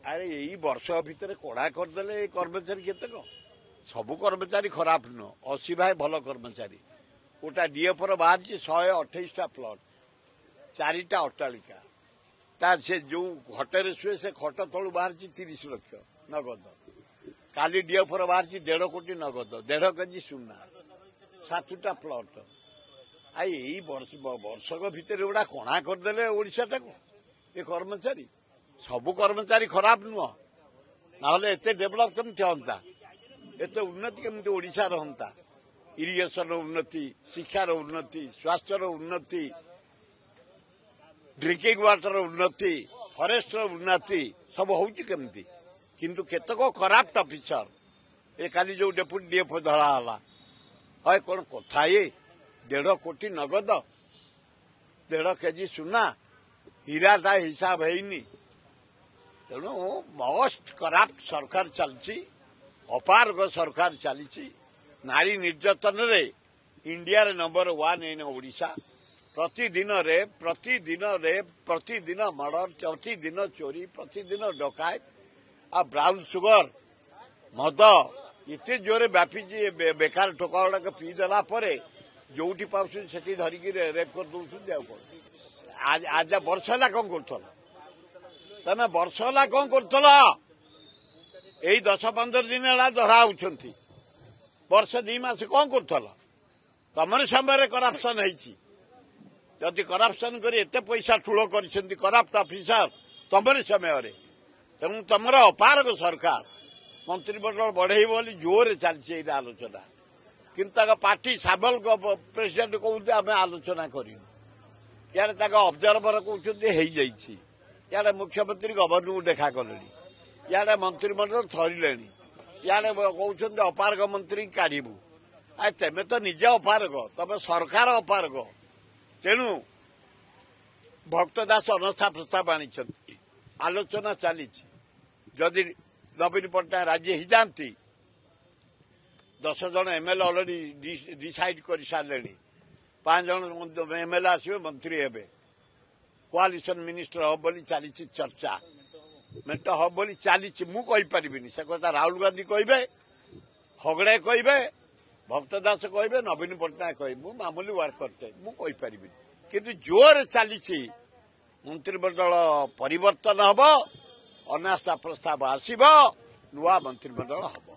अरे यही वर्ष भितर कड़ा करदे कर्मचारी केतक सबू कर्मचारी खराब नुह 80 भाई भल कर्मचारी गोटा डीएफर बाहर 128टा प्लट 4टा अट्टालिका ता से जो घटे शुए से खट तलू बाहर 30 लाख नगद काली डीएफर बाहर 1.5 कोटी नगद 1.5 केजी सुना 7टा प्लट आई यही वर्षक भितर गोटा कणा करदे ओडाटा को ये कर्मचारी सबू कर्मचारी खराब नुह ना एत डेभलप केमती हंता एत उन्नति केमती ओडिशा हंता इरिगेशन उन्नति शिक्षार उन्नति स्वास्थ्यर उन्नति ड्रिंकिंग वाटर उन्नति फरेस्ट उन्नति सब होची केमती किंतु केतक करप्ट ऑफिसर ए खाली जो डेपुटी डीएफ धराला है कौन कथा ये 1.5 कोटी नगद 1.5 केजी सुना हीराटा हिसाब है तेणु मोस्ट करप्ट सरकार चलती अपारग सरकार चली नारी निर्यातन रे इंडिया रे नंबर 1 इन ओडिशा प्रतिदिन मर्डर प्रतिदिन चोरी प्रतिदिन डकायत आ ब्राउन सुगर मद इतने जोरे व्यापी बेकार ठोका गुड़ाक पीदेला जोटी पास से धरिकी रेप कर दौर आज वर्ष है कौन कर तमें वर्ष है कौन कर यही 10-15 दिन है धरा वर्ष 2 मास कौन कर तमर समय करप्शन होती करप्शन कर एत पैसा ठूल कर करप्ट ऑफिसर तमर समय तेणु तमर अपारग सरकार मंत्रिमंडल बढ़े बोली जोर चलती आलोचना किंतु पार्टी साबल प्रेसिडेंट कहते आम आलोचना करूँ इे ऑब्जर्वर कहते इे मुख्यमंत्री गवर्नर को देखा कले इे मंत्रिमंडल थरिले इे कहते अपारग मंत्री काढ़ू आ तेमे तो निजे अपारग तमे सरकार अपारग तेणु भक्त दास अनस्था प्रस्ताव आनी आलोचना चली जदि नवीन पट्टनायक राजी हो जाती 10 जन एमएलए ऑलरेडी डिसाइड कर सारे 5 जन एमएलए आसवे मंत्री हे कोआलिशन मिनिस्टर हम बोली चली चर्चा मेट हम बोली चली मुझे से कथा राहुल गांधी कहे हगड़े कहे भक्त दास कहे नवीन पट्टनायक कहे मु मामूली वर्कर मुझे किंतु जोर चली मंत्रिमंडल परिवर्तन हम अनास्था प्रस्ताव आसव नुआ मंत्रिमंडल हम।